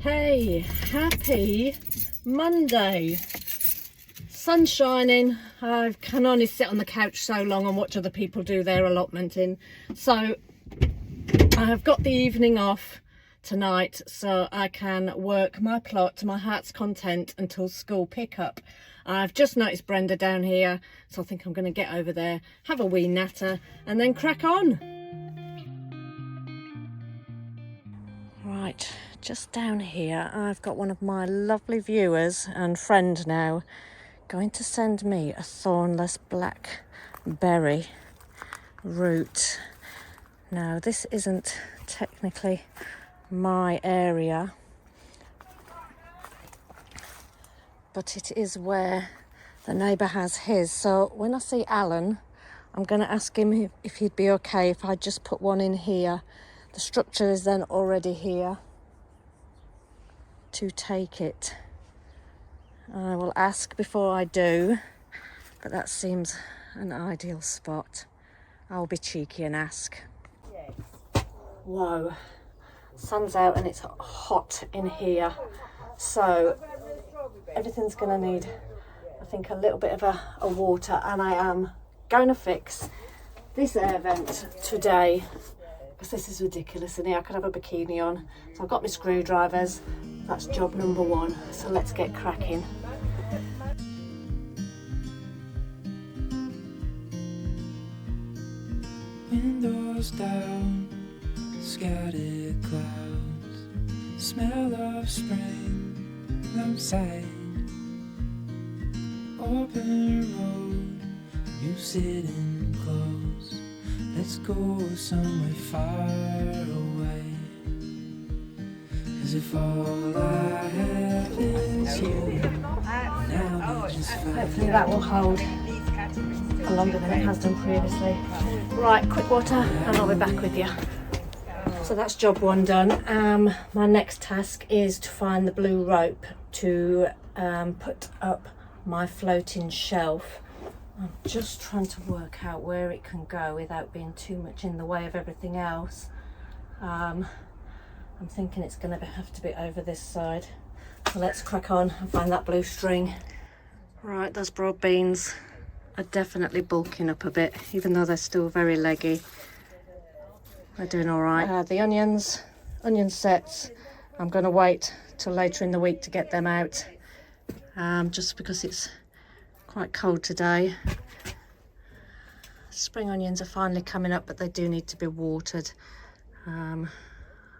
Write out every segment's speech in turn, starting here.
Hey, happy Monday. Sun's shining. I can only sit on the couch so long and watch other people do their allotmenting. So I have got the evening off tonight so I can work my plot to my heart's content until school pickup. I've just noticed Brenda down here, so I think I'm going to get over there, have a wee natter and then crack on. Right, just down here I've got one of my lovely viewers and friend now going to send me a thornless blackberry root. Now this isn't technically my area, but it is where the neighbour has his. So when I see Alan, I'm going to ask him if he'd be okay if I just put one in here. The structure is then already here to take it. I will ask before I do, but that seems an ideal spot. I'll be cheeky and ask. Whoa, sun's out and it's hot in here, so everything's gonna need, I think, a little bit of a water, and I am going to fix this air vent today because this is ridiculous in here. I could have a bikini on. So I've got my screwdrivers. That's job number one, so let's get cracking. Windows down, scattered clouds, smell of spring outside. Open road, you sitting close. Let's go somewhere far away. 'Cause if all I have is you, now we just Hopefully that will hold longer than it has done previously. Right, quick water and I'll be back with you. So that's job one done. My next task is to find the blue rope to put up my floating shelf. I'm just trying to work out where it can go without being too much in the way of everything else. I'm thinking it's going to have to be over this side. So let's crack on and find that blue string. Right, those broad beans are definitely bulking up a bit, even though they're still very leggy. They're doing all right. The onion sets, I'm going to wait till later in the week to get them out, just because it's quite cold today. Spring onions are finally coming up, but they do need to be watered.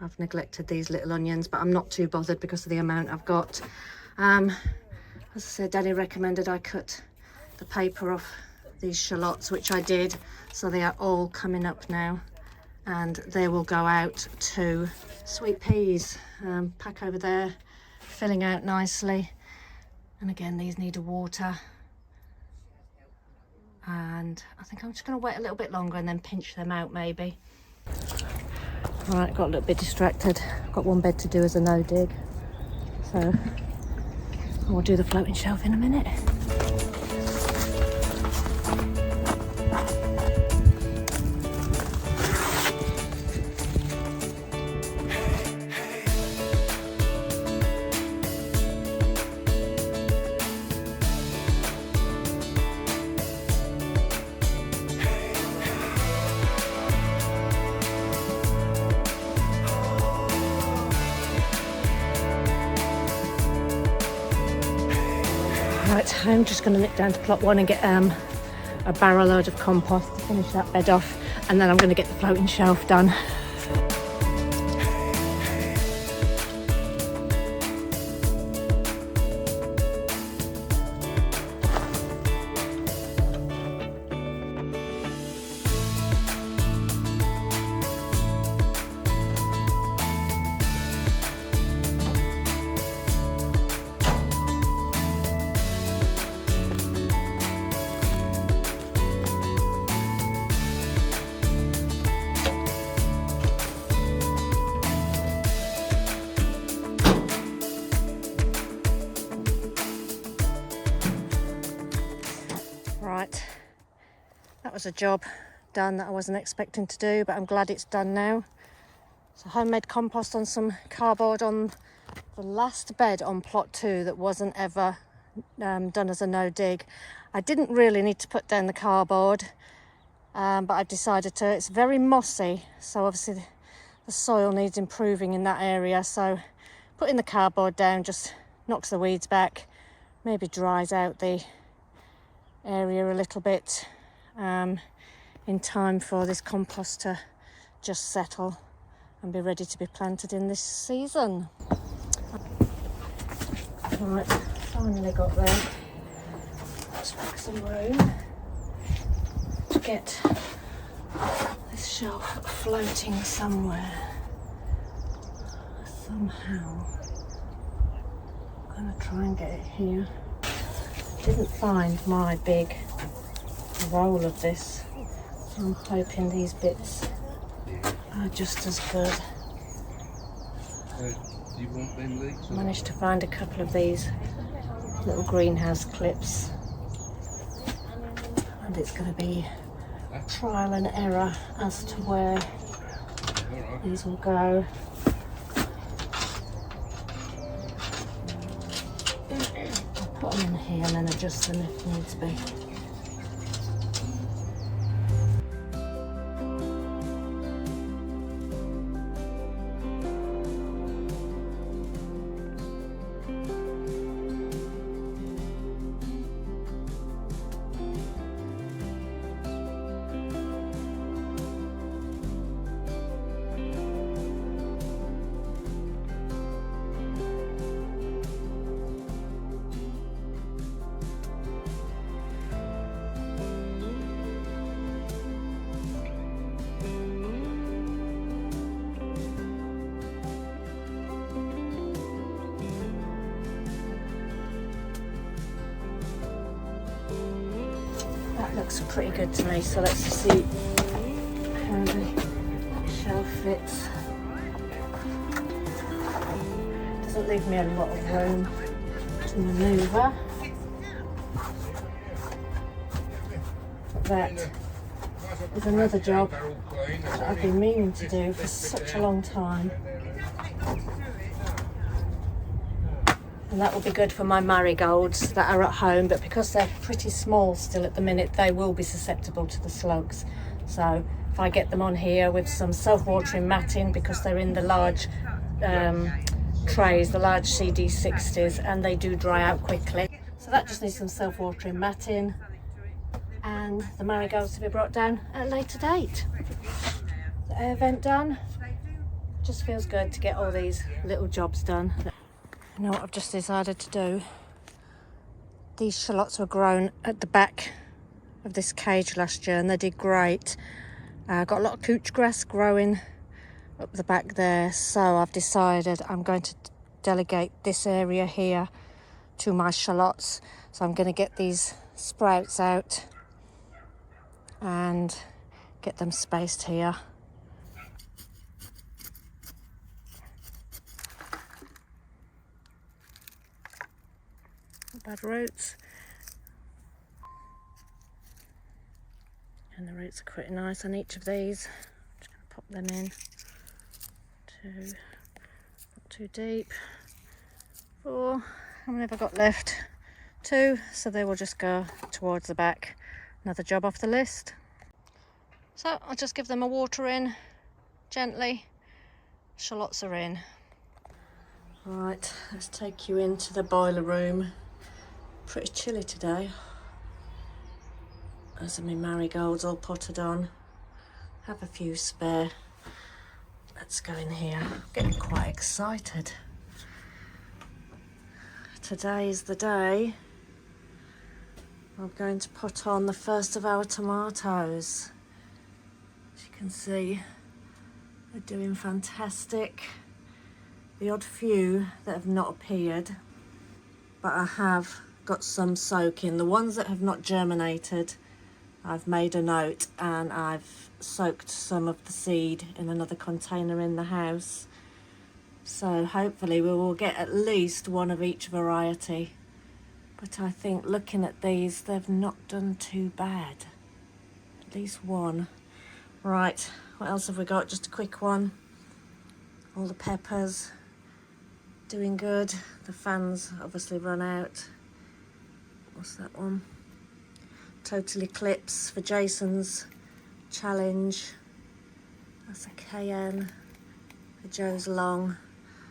I've neglected these little onions, but I'm not too bothered because of the amount I've got. As I said, Daddy recommended I cut the paper off these shallots, which I did, so they are all coming up now, and they will go out to sweet peas. Pack over there, filling out nicely, and again these need a water, and I think I'm just going to wait a little bit longer and then pinch them out maybe. Right, got a little bit distracted. I've got one bed to do as a no dig, so I'll do the floating shelf in a minute. Right, I'm just going to nip down to plot one and get a barrel load of compost to finish that bed off, and then I'm going to get the floating shelf done. Right, that was a job done that I wasn't expecting to do, but I'm glad it's done now. So homemade compost on some cardboard on The last bed on plot 2 that wasn't ever done as a no dig. I didn't really need to put down the cardboard, but I decided to. It's very mossy, so obviously the soil needs improving in that area, so putting the cardboard down just knocks the weeds back, maybe dries out the area a little bit in time for this compost to just settle and be ready to be planted in this season. Right, finally got there. Let's make some room to get this shelf floating somewhere. Somehow. I'm going to try and get it here. Didn't find my big roll of this, so I'm hoping these bits are just as good. You want them leeks? Managed to find a couple of these little greenhouse clips, and it's going to be trial and error as to where these will go. I'll put them in here and then adjust them if needs be. Looks pretty good to me, so let's see how the shelf fits. Doesn't leave me a lot of room to manoeuvre. That is another job that I've been meaning to do for such a long time. And that will be good for my marigolds that are at home, but because they're pretty small still at the minute, they will be susceptible to the slugs. So if I get them on here with some self-watering matting, because they're in the large trays, the large CD60s, and they do dry out quickly. So that just needs some self-watering matting, and the marigolds to be brought down at a later date. The air vent done. Just feels good to get all these little jobs done. You know what I've just decided to do? These shallots were grown at the back of this cage last year and they did great. Got a lot of couch grass growing up the back there, so I've decided I'm going to delegate this area here to my shallots. So I'm going to get these sprouts out and get them spaced here. Bad roots, and the roots are quite nice on each of these. I'm just going to pop them in. 2, not too deep. 4, how many have I got left? 2, so they will just go towards the back. Another job off the list. So I'll just give them a water in gently. Shallots are in. Right, let's take you into the boiler room. Pretty chilly today. There's my marigolds all potted on. Have a few spare. Let's go in here. I'm getting quite excited. Today is the day I'm going to put on the first of our tomatoes. As you can see, they're doing fantastic. The odd few that have not appeared, but I have got some soaking. The ones that have not germinated, I've made a note and I've soaked some of the seed in another container in the house. So hopefully we will get at least one of each variety. But I think looking at these, they've not done too bad. At least one. Right, what else have we got? Just a quick one. All the peppers. doing good. The fans obviously run out. What's that one? Total Eclipse for Jason's challenge. That's a KN for Joe's Long.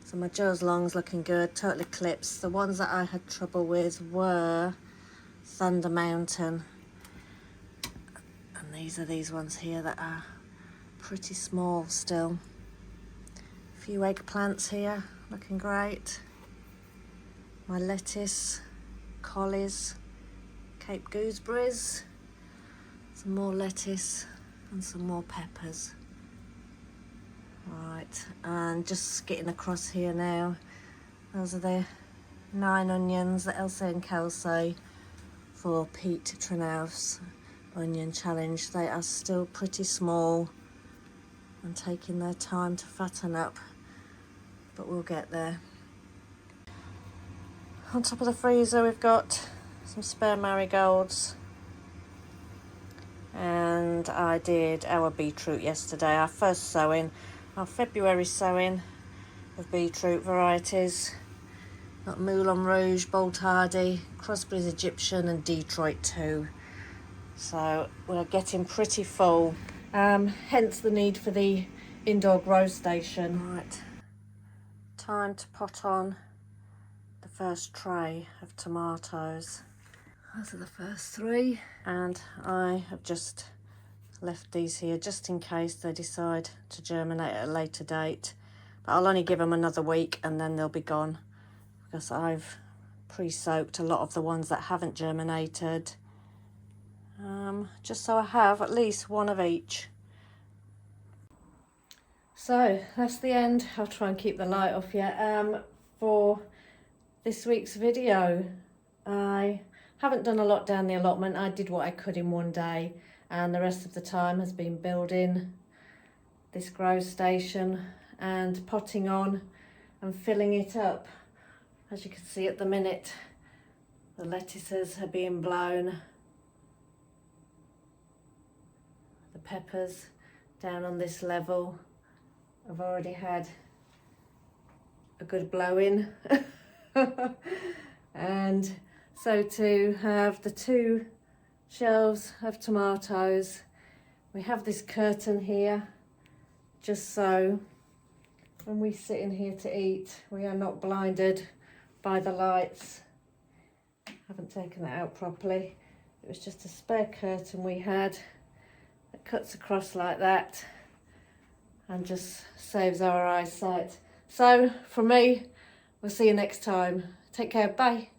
So my Joe's Long's looking good. Total Eclipse. The ones that I had trouble with were Thunder Mountain. And these are these ones here that are pretty small still. A few eggplants here, looking great. My lettuce, collies, Cape gooseberries, some more lettuce and some more peppers. Right, and just getting across here now. Those are the 9 onions that Elsa and Kelsey for Pete Trenau's onion challenge. They are still pretty small and taking their time to fatten up, but we'll get there. On top of the freezer we've got some spare marigolds, and I did our beetroot yesterday, our first sowing, our February sowing of beetroot varieties. Got Moulin Rouge, Bold Hardy, Crosby's Egyptian and Detroit too. So we're getting pretty full, hence the need for the indoor grow station. Right, time to pot on the first tray of tomatoes. Those are the first 3, and I have just left these here just in case they decide to germinate at a later date. But I'll only give them another week and then they'll be gone, because I've pre-soaked a lot of the ones that haven't germinated, just so I have at least one of each. So that's the end. I'll try and keep the light off here. For this week's video, I haven't done a lot down the allotment. I did what I could in one day, and the rest of the time has been building this grow station and potting on and filling it up. As you can see at the minute, the lettuces are being blown, the peppers down on this level. I've already had a good blow in. And so to have the 2 shelves of tomatoes, we have this curtain here just so when we sit in here to eat we are not blinded by the lights. I haven't taken it out properly. It was just a spare curtain we had that cuts across like that and just saves our eyesight. So from me, we'll see you next time. Take care, bye.